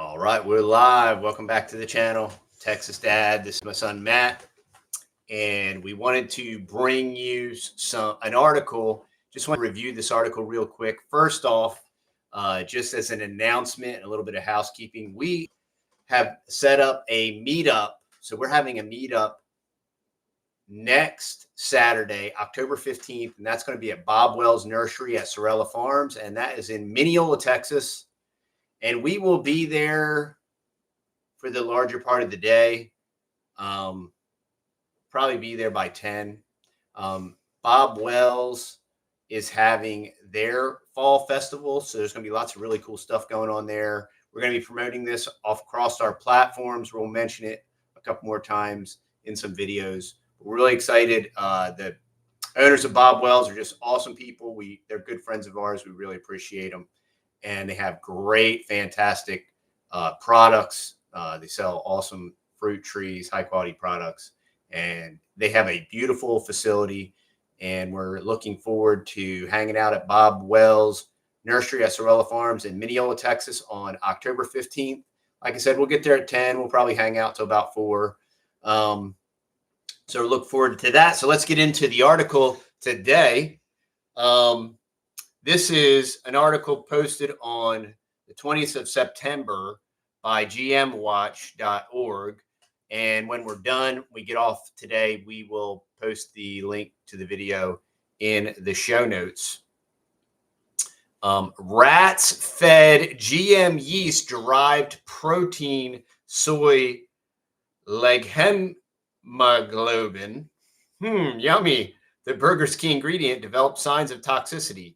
All right, we're live. Welcome back to the channel, Texas Dad. This is my son Matt, and we wanted to bring you an article. Just want to review this article real quick. First off, just as an announcement, a little bit of housekeeping. We have set up a meetup, so we're having a meetup next Saturday, October 15th, and that's going to be at Bob Wells Nursery at Sorelle Farms, and that is in Mineola, Texas. And we will be there for the larger part of the day. Probably be there by 10. Bob Wells is having their fall festival, so there's going to be lots of really cool stuff going on there. We're going to be promoting this across our platforms. We'll mention it a couple more times in some videos. We're really excited. The owners of Bob Wells are just awesome people. They're good friends of ours. We really appreciate them. And they have great, fantastic products. They sell awesome fruit trees, high quality products, and they have a beautiful facility. And we're looking forward to hanging out at Bob Wells Nursery at Sorelle Farms in Mineola, Texas on October 15th. Like I said, we'll get there at 10. We'll probably hang out till about 4. So look forward to that. So let's get into the article today. This is an article posted on the 20th of September by gmwatch.org. And when we're done, we get off today, we will post the link to the video in the show notes. Rats fed GM yeast derived protein soy leghemoglobin. Yummy. The burger's key ingredient developed signs of toxicity.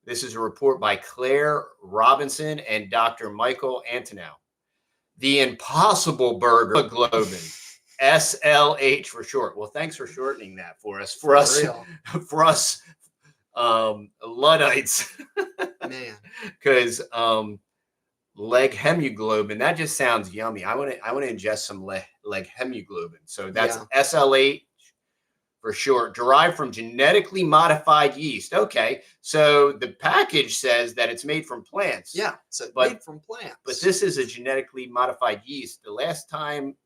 This is a report by Claire Robinson and Dr. Michael Antonow. The Impossible Burger globin, SLH for short. Well, thanks for shortening that for us. For us Luddites. Man. Because leghemoglobin, that just sounds yummy. I want to ingest some leghemoglobin. So that's SLH for short, derived from genetically modified yeast. Okay, so the package says that it's made from plants. Yeah, so made from plants. But this is a genetically modified yeast. The last time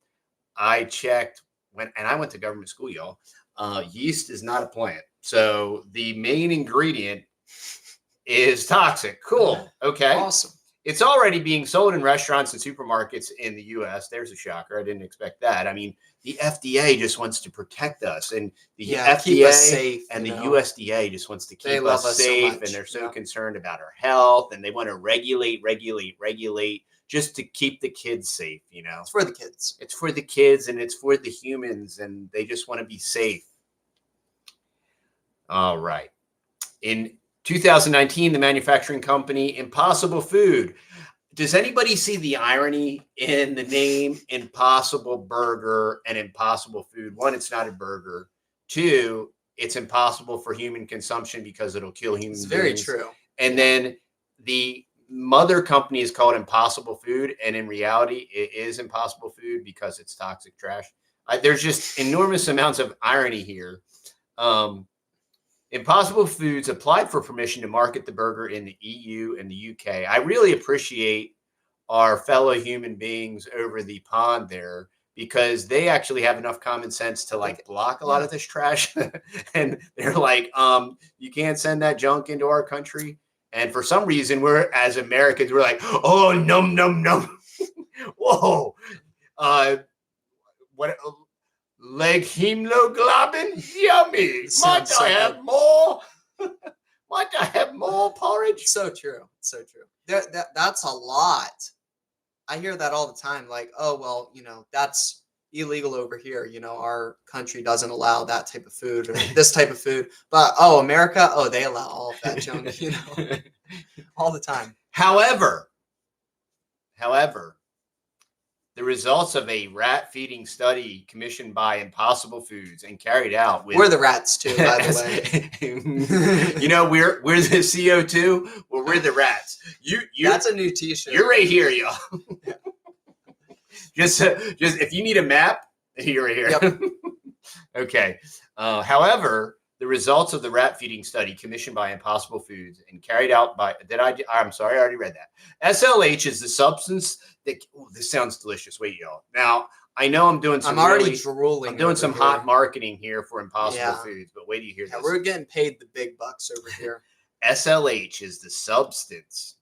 I checked, and I went to government school, y'all, yeast is not a plant. So the main ingredient is toxic. Cool. Okay. Awesome. It's already being sold in restaurants and supermarkets in the U.S. There's a shocker. I didn't expect that. I mean, the FDA just wants to protect us, and the FDA keep us safe, and the USDA just wants to keep us safe, and they're so concerned about our health, and they want to regulate, just to keep the kids safe. You know, it's for the kids. It's for the kids, and it's for the humans, and they just want to be safe. All right. In 2019, the manufacturing company Impossible Food. Does anybody see the irony in the name Impossible Burger and Impossible Food? One, it's not a burger. Two, it's impossible for human consumption because it'll kill human beings. It's very true. And then the mother company is called Impossible Food, and in reality, it is Impossible Food because it's toxic trash. There's just enormous amounts of irony here. Impossible Foods applied for permission to market the burger in the EU and the UK. I really appreciate our fellow human beings over the pond there, because they actually have enough common sense to block a lot of this trash. And they're like, you can't send that junk into our country. And for some reason, as Americans, we're like, oh, num, num, num. Whoa. What? Leghemoglobin, yummy. Might I have more? Might I have more porridge? So true. So true. That's a lot. I hear that all the time. Like, oh, well, that's illegal over here. Our country doesn't allow that type of food or this type of food. But, America, they allow all of that junk, all the time. However, the results of a rat feeding study commissioned by Impossible Foods and carried out with... We're the rats too, by the way. We're the CO2. Well, we're the rats. That's a new t-shirt. You're right here, y'all. just if you need a map, you're right here. Yep. Okay. However, The results of the rat feeding study commissioned by Impossible Foods and carried out by, I'm sorry, I already read that. SLH is the substance that, this sounds delicious. Wait, y'all. Now, I know I'm doing some drooling. I'm doing some hot marketing here for Impossible Yeah. Foods, but wait till you hear this. We're getting paid the big bucks over here. SLH is the substance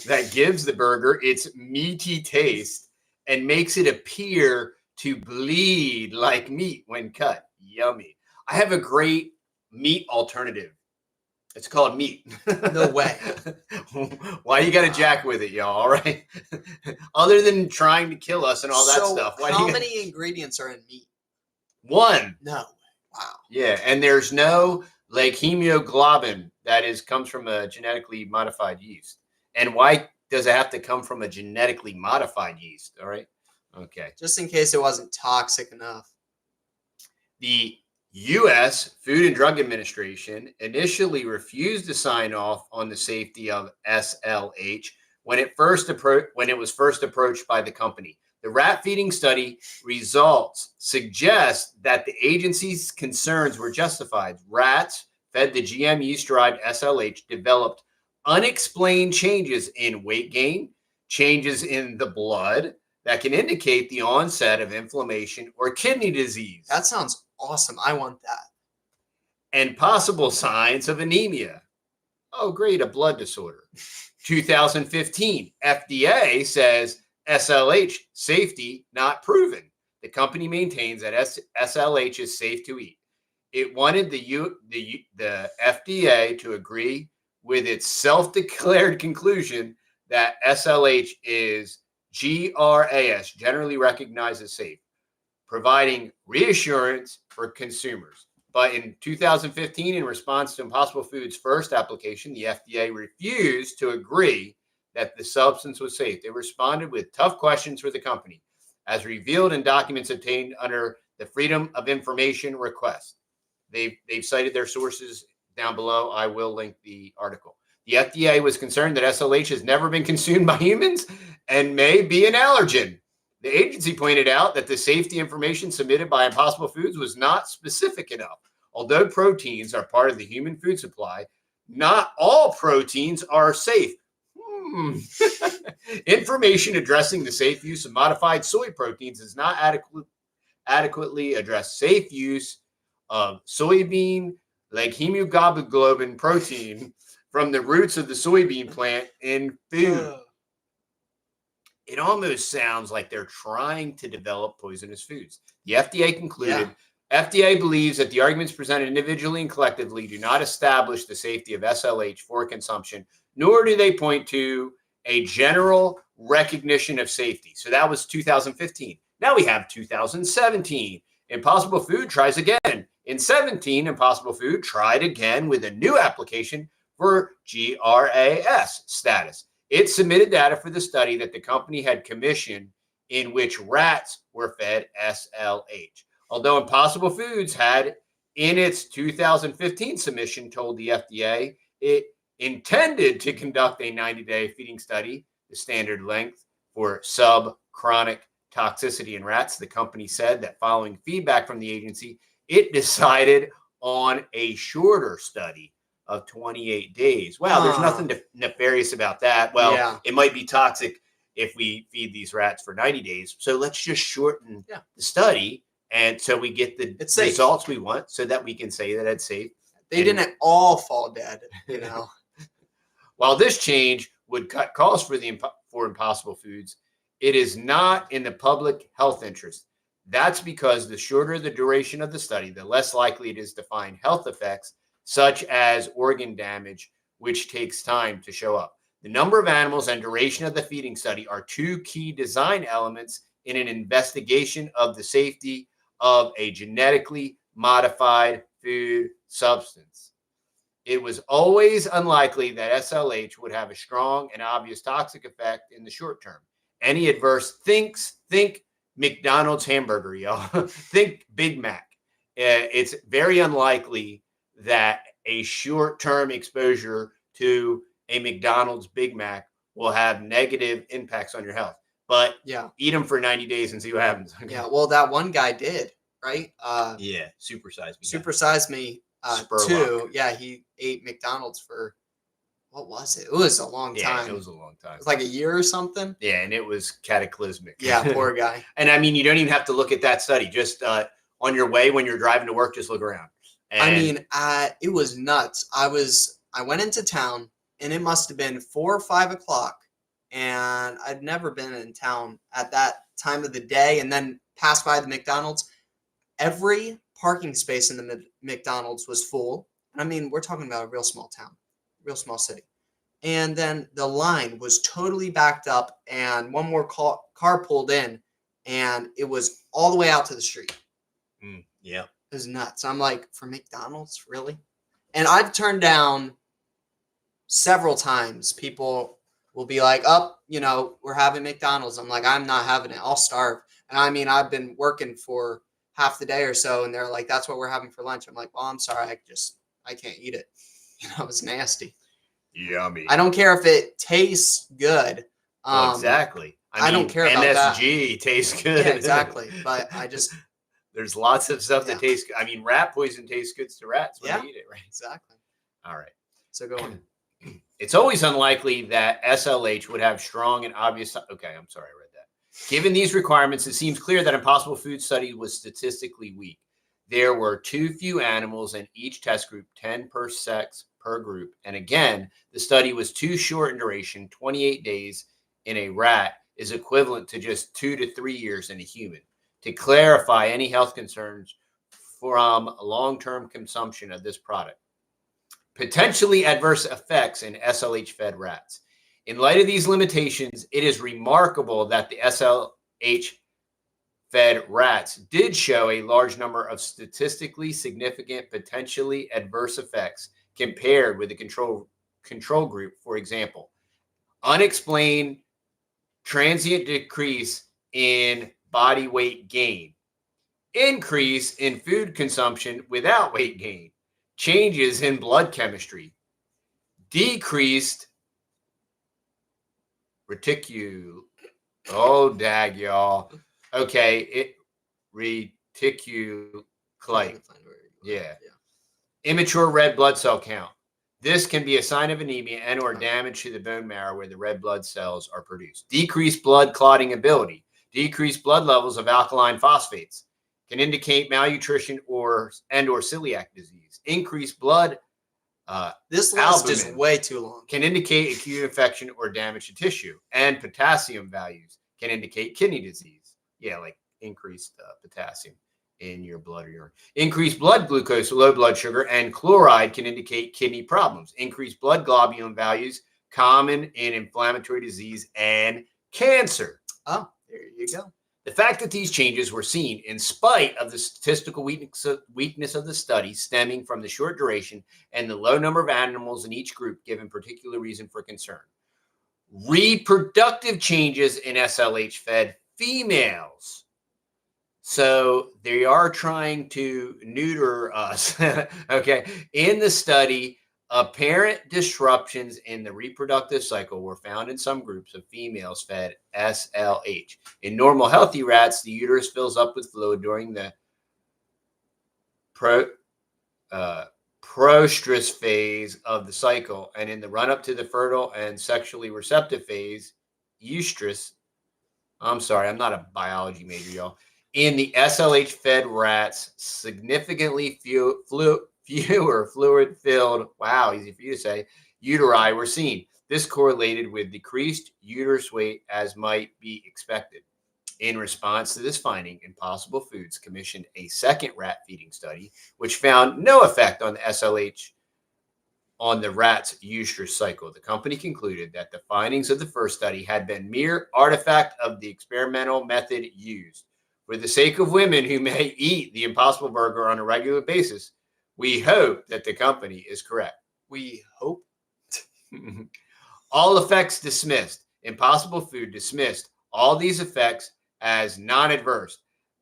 that gives the burger its meaty taste and makes it appear to bleed like meat when cut. Yummy. I have a great meat alternative. It's called meat. No way. Why you got to jack with it, y'all? All right. Other than trying to kill us and all that stuff. How many ingredients are in meat? One. No. Wow. Yeah, and there's no like hemoglobin that comes from a genetically modified yeast. And why does it have to come from a genetically modified yeast? All right. Okay. Just in case it wasn't toxic enough. The U.S. Food and Drug Administration initially refused to sign off on the safety of SLH when it was first approached by the company. The rat feeding study results suggest that the agency's concerns were justified. Rats fed the GM yeast-derived SLH developed unexplained changes in weight gain, changes in the blood that can indicate the onset of inflammation or kidney disease. That sounds awesome. I want that. And possible signs of anemia. Oh, great, a blood disorder. 2015, FDA says SLH safety not proven. The company maintains that SLH is safe to eat. It wanted the FDA to agree with its self-declared conclusion that SLH is GRAS, generally recognized as safe, providing reassurance for consumers. But in 2015, in response to Impossible Foods' first application, the FDA refused to agree that the substance was safe. They responded with tough questions for the company, as revealed in documents obtained under the Freedom of Information request. They've cited their sources down below. I will link the article. The FDA was concerned that SLH has never been consumed by humans and may be an allergen. The agency pointed out that the safety information submitted by Impossible Foods was not specific enough. Although proteins are part of the human food supply, not all proteins are safe. Information addressing the safe use of modified soy proteins does not adequately address safe use of soybean like hemoglobin protein from the roots of the soybean plant in food. It almost sounds like they're trying to develop poisonous foods. The FDA concluded, FDA believes that the arguments presented individually and collectively do not establish the safety of SLH for consumption, nor do they point to a general recognition of safety. So that was 2015. Now we have 2017. Impossible Food tries again. In 17, Impossible Food tried again with a new application for GRAS status. It submitted data for the study that the company had commissioned in which rats were fed SLH. Although Impossible Foods had, in its 2015 submission, told the FDA it intended to conduct a 90-day feeding study, the standard length for subchronic toxicity in rats, the company said that following feedback from the agency, it decided on a shorter study of 28 days. Wow, there's nothing nefarious about that. Well, it might be toxic if we feed these rats for 90 days. So let's just shorten the study, and so we get the results we want so that we can say that it's safe. They didn't all fall dead, you know. While this change would cut costs for Impossible Foods, it is not in the public health interest. That's because the shorter the duration of the study, the less likely it is to find health effects such as organ damage, which takes time to show up. The number of animals and duration of the feeding study are two key design elements in an investigation of the safety of a genetically modified food substance. It was always unlikely that SLH would have a strong and obvious toxic effect in the short term. Any adverse think McDonald's hamburger, y'all. Think Big Mac. It's very unlikely that a short-term exposure to a McDonald's Big Mac will have negative impacts on your health. But eat them for 90 days and see what happens. Yeah, well, that one guy did, right? Super Size Me. Super Size Me 2. Yeah, he ate McDonald's for, what was it? It was a long time. Yeah, it was a long time. It was like a year or something. Yeah, and it was cataclysmic. Yeah, poor guy. And I mean, you don't even have to look at that study. Just on your way when you're driving to work, just look around. And I mean, it was nuts. I went into town, and it must have been 4 or 5 o'clock, and I'd never been in town at that time of the day, and then passed by the McDonald's. Every parking space in the McDonald's was full. And I mean, we're talking about a real small town, real small city. And then the line was totally backed up, and one more car pulled in, and it was all the way out to the street. Yeah. It was nuts. I'm like, for McDonald's, really? And I've turned down several times. People will be like, we're having McDonald's. I'm like, I'm not having it. I'll starve. And I mean, I've been working for half the day or so, and they're like, that's what we're having for lunch. I'm like, well, I'm sorry. I can't eat it. It's nasty. Yummy. I don't care if it tastes good. Exactly. I don't care about that. MSG tastes good. Yeah, exactly. But there's lots of stuff that tastes good. I mean, rat poison tastes good to rats when they eat it, right? Exactly. All right. So go on. It's always unlikely that SLH would have strong and obvious. Okay, I'm sorry, I read that. Given these requirements, it seems clear that Impossible Food study was statistically weak. There were too few animals in each test group, 10 per sex per group. And again, the study was too short in duration. 28 days in a rat is equivalent to just 2 to 3 years in a human. To clarify any health concerns from long-term consumption of this product. Potentially adverse effects in SLH-fed rats. In light of these limitations, it is remarkable that the SLH-fed rats did show a large number of statistically significant, potentially adverse effects compared with the control group. For example, unexplained transient decrease in body weight gain, increase in food consumption without weight gain, changes in blood chemistry, decreased reticule. Oh, dag, y'all. Okay, reticulocyte. Yeah. Immature red blood cell count. This can be a sign of anemia and or damage to the bone marrow where the red blood cells are produced. Decreased blood clotting ability. Decreased blood levels of alkaline phosphates can indicate malnutrition or celiac disease. Increased blood this list is way too long. Can indicate acute infection or damage to tissue. And potassium values can indicate kidney disease. Yeah, like increased potassium in your blood or urine. Increased blood glucose, low blood sugar, and chloride can indicate kidney problems. Increased blood globulin values, common in inflammatory disease and cancer. Oh, there you go. The fact that these changes were seen in spite of the statistical weakness of the study stemming from the short duration and the low number of animals in each group given particular reason for concern. Reproductive changes in SLH-fed females. So they are trying to neuter us. Okay. In the study, apparent disruptions in the reproductive cycle were found in some groups of females fed SLH. In normal healthy rats, the uterus fills up with fluid during the prostrus phase of the cycle, and in the run-up to the fertile and sexually receptive phase, estrus. I'm sorry, I'm not a biology major, y'all. In the SLH-fed rats, significantly fewer fluid-filled, wow, easy for you to say, uteri were seen. This correlated with decreased uterus weight as might be expected. In response to this finding, Impossible Foods commissioned a second rat feeding study, which found no effect on the SLH on the rat's estrus cycle. The company concluded that the findings of the first study had been mere artifact of the experimental method used. For the sake of women who may eat the Impossible Burger on a regular basis, we hope that the company is correct. We hope. All effects dismissed. Impossible Food dismissed all these effects as non-adverse,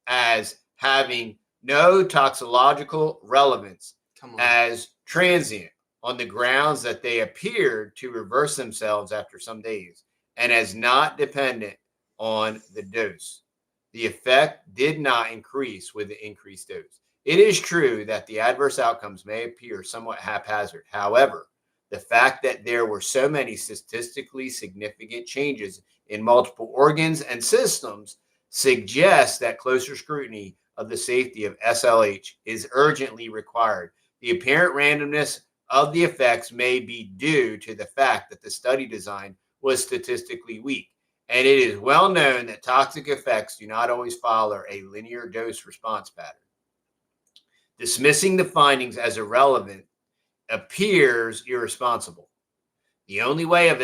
as having no toxicological relevance, as transient, on the grounds that they appeared to reverse themselves after some days, and as not dependent on the dose. The effect did not increase with the increased dose. It is true that the adverse outcomes may appear somewhat haphazard. However, the fact that there were so many statistically significant changes in multiple organs and systems suggests that closer scrutiny of the safety of SLH is urgently required. The apparent randomness of the effects may be due to the fact that the study design was statistically weak, and it is well known that toxic effects do not always follow a linear dose response pattern. Dismissing the findings as irrelevant appears irresponsible. The only way of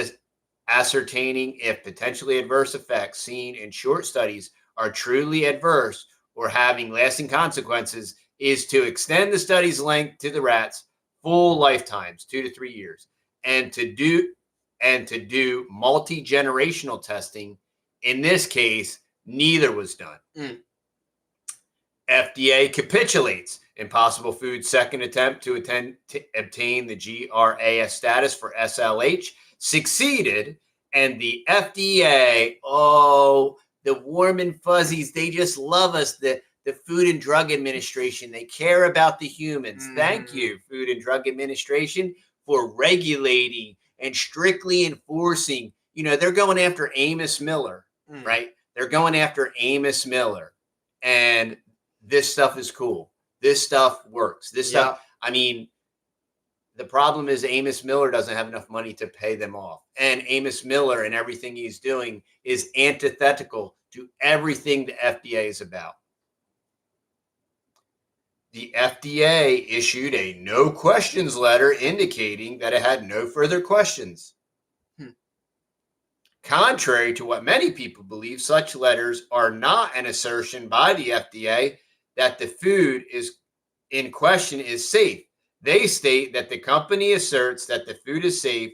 ascertaining if potentially adverse effects seen in short studies are truly adverse or having lasting consequences is to extend the study's length to the rats' full lifetimes, 2 to 3 years, and to do multi-generational testing. In this case, neither was done. FDA capitulates. Impossible Foods' second attempt to obtain the GRAS status for SLH succeeded, and the FDA, the warm and fuzzies, they just love us. The Food and Drug Administration, they care about the humans. Thank you, Food and Drug Administration, for regulating and strictly enforcing. They're going after Amos Miller, right? They're going after Amos Miller, and this stuff is cool. This stuff works. This stuff, the problem is Amos Miller doesn't have enough money to pay them off. And Amos Miller and everything he's doing is antithetical to everything the FDA is about. The FDA issued a no questions letter indicating that it had no further questions. Contrary to what many people believe, such letters are not an assertion by the FDA that the food is in question is safe. They state that the company asserts that the food is safe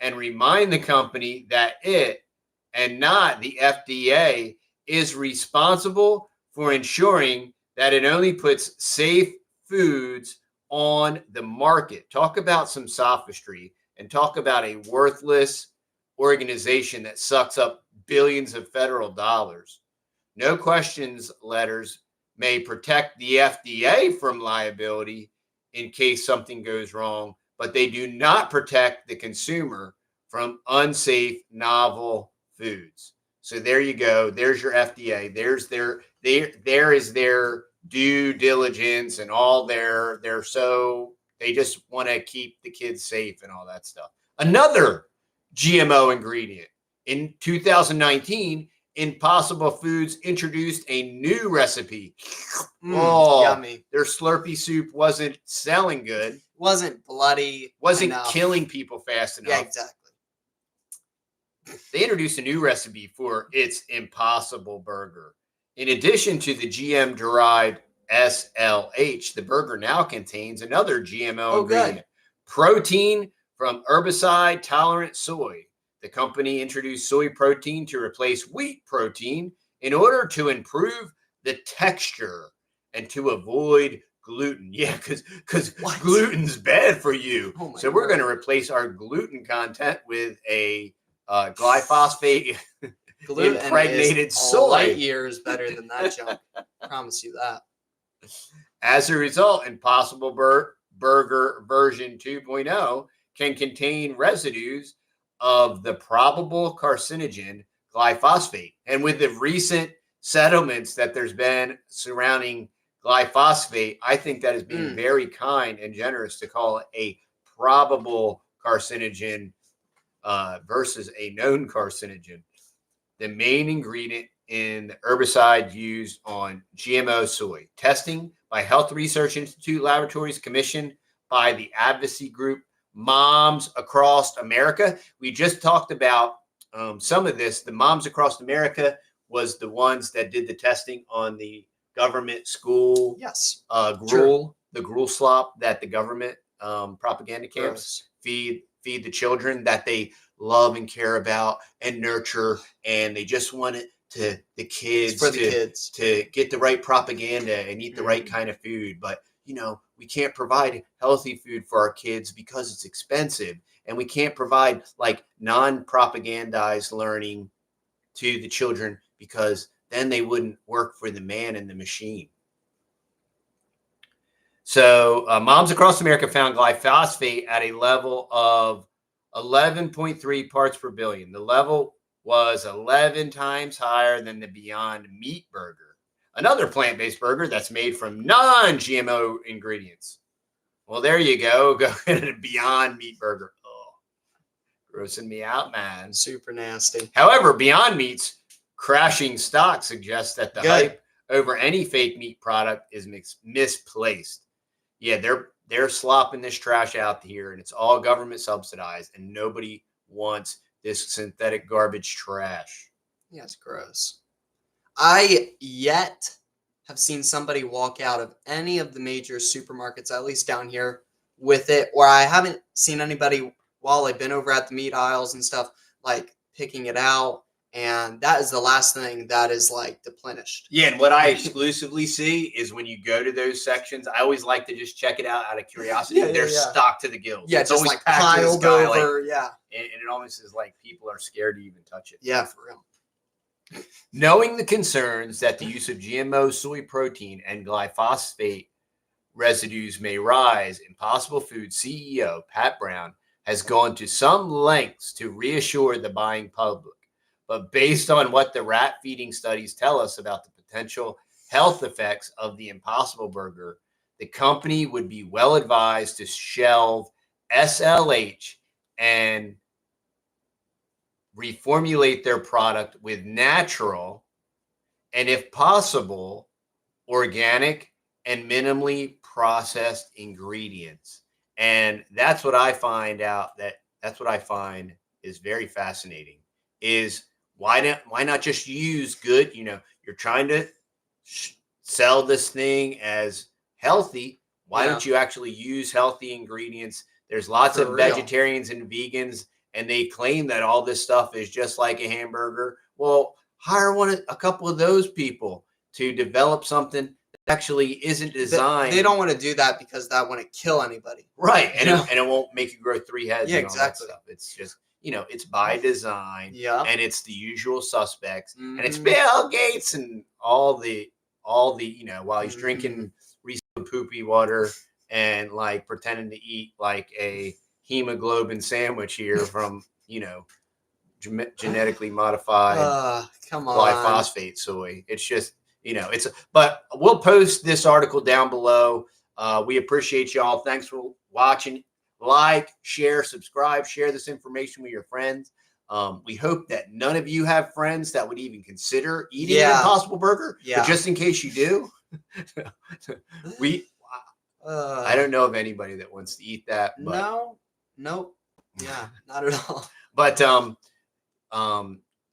and remind the company that it, and not the FDA, is responsible for ensuring that it only puts safe foods on the market. Talk about some sophistry, and talk about a worthless organization that sucks up billions of federal dollars. No questions letters may protect the FDA from liability in case something goes wrong, but they do not protect the consumer from unsafe, novel foods. So there you go. There's your FDA. There is their due diligence and all they just want to keep the kids safe and all that stuff. Another GMO ingredient. In 2019, Impossible Foods introduced a new recipe. Yummy. Their Slurpee soup wasn't selling good. Wasn't bloody. Wasn't enough. Killing people fast enough. Yeah, exactly. They introduced a new recipe for its Impossible Burger. In addition to the GM-derived SLH, the burger now contains another GMO ingredient, protein from herbicide-tolerant soy. The company introduced soy protein to replace wheat protein in order to improve the texture and to avoid gluten. Yeah, because gluten's bad for you. So we're going to replace our gluten content with a glyphosate impregnated soy. Light years better than that junk. I promise you that. As a result, Impossible Burger version 2.0 can contain residues of the probable carcinogen glyphosate. And with the recent settlements that there's been surrounding glyphosate, I think that is being very kind and generous to call it a probable carcinogen versus a known carcinogen. The main ingredient in the herbicide used on GMO soy. Testing by Health Research Institute laboratories commissioned by the advocacy group Moms Across America. We just talked about some of this. The Moms Across America was the ones that did the testing on the government school gruel, the gruel slop that the government propaganda camps feed the children that they love and care about and nurture, and they just want it to the kids to get the right propaganda and eat the right kind of food. But we can't provide healthy food for our kids because it's expensive, and we can't provide like non-propagandized learning to the children because then they wouldn't work for the man in the machine. So moms across America found glyphosate at a level of 11.3 parts per billion. The level was 11 times higher than the Beyond Meat burger, another plant-based burger that's made from non-GMO ingredients. Well, there you go. Go get a Beyond Meat burger. Oh, grossing me out, man. Super nasty. However, Beyond Meat's crashing stock suggests that the Good. hype over any fake meat product is misplaced. Yeah, they're slopping this trash out here, and it's all government subsidized, and nobody wants this synthetic garbage trash. Yeah, it's gross. I yet have seen somebody walk out of any of the major supermarkets, at least down here, with it, or I haven't seen anybody while I've been over at the meat aisles and stuff, like picking it out. And that is the last thing that is like deplenished. Yeah, and what I exclusively see is when you go to those sections, I always like to just check it out out of curiosity. They're stocked to the gills. Yeah, it's just always like packed to the piled sky, over. and it almost is like people are scared to even touch it. Yeah, for real. Knowing the concerns that the use of GMO soy protein and glyphosate residues may rise, Impossible Foods CEO Pat Brown has gone to some lengths to reassure the buying public. But based on what the rat feeding studies tell us about the potential health effects of the Impossible Burger, the company would be well advised to shelve SLH and reformulate their product with natural and, if possible, organic and minimally processed ingredients. And that's what I find is very fascinating is why not just use good, you're trying to sell this thing as healthy. Why don't you actually use healthy ingredients? There's lots of vegetarians and vegans, and they claim that all this stuff is just like a hamburger. Well, hire a couple of those people to develop something that actually isn't designed. They don't want to do that because that wouldn't kill anybody. Right. And it won't make you grow 3 heads. Yeah, and all exactly. that stuff. It's just, it's by design. Yeah. And it's the usual suspects. Mm-hmm. And it's Bill Gates and all the while he's drinking Reese's poopy water and like pretending to eat like a hemoglobin sandwich here from, genetically modified glyphosate soy. It's just, but we'll post this article down below. We appreciate y'all. Thanks for watching. Like, share, subscribe, share this information with your friends. We hope that none of you have friends that would even consider eating an Impossible Burger. Yeah. But just in case you do, I don't know of anybody that wants to eat that. But, nope. Yeah, not at all. But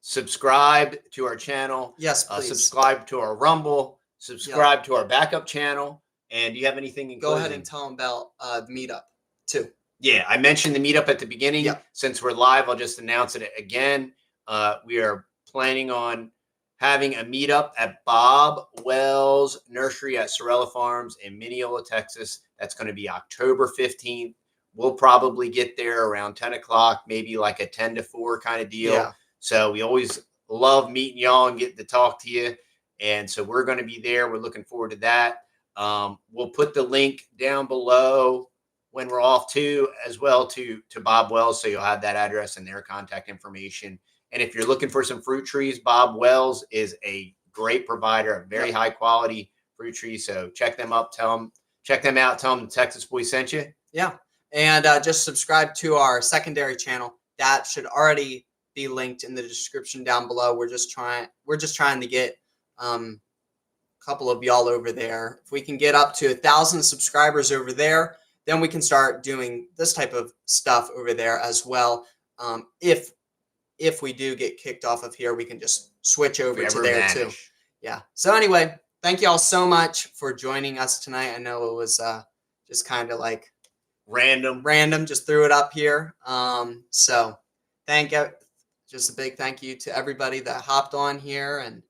subscribe to our channel. Yes, please. Subscribe to our Rumble. Subscribe to our backup channel. And do you have anything in closing? Go ahead and tell them about the meetup too. Yeah, I mentioned the meetup at the beginning. Yep. Since we're live, I'll just announce it again. We are planning on having a meetup at Bob Wells Nursery at Sorelle Farms in Mineola, Texas. That's going to be October 15th. We'll probably get there around 10 o'clock, maybe like a 10 to 4 kind of deal. Yeah. So we always love meeting y'all and getting to talk to you. And so we're going to be there. We're looking forward to that. We'll put the link down below when we're off too, as well to Bob Wells. So you'll have that address and their contact information. And if you're looking for some fruit trees, Bob Wells is a great provider of very high quality fruit trees. So check them up, check them out. Tell them the Texas Boys sent you. Yeah. And just subscribe to our secondary channel. That should already be linked in the description down below. We're just trying to get a couple of y'all over there. If we can get up to 1,000 subscribers over there, then we can start doing this type of stuff over there as well. If we do get kicked off of here, we can just switch over to there too. Yeah. So anyway, thank you all so much for joining us tonight. I know it was just kind of like random, just threw it up here. So thank you. Just a big thank you to everybody that hopped on here, and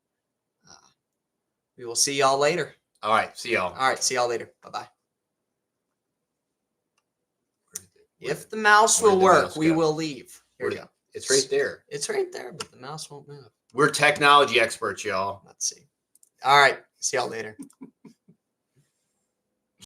we will see y'all later. All right. See y'all. All right. See y'all later. Bye-bye. If the mouse will work, we will leave. Here we go. It's right there. It's right there, but the mouse won't move. We're technology experts, y'all. Let's see. All right. See y'all later.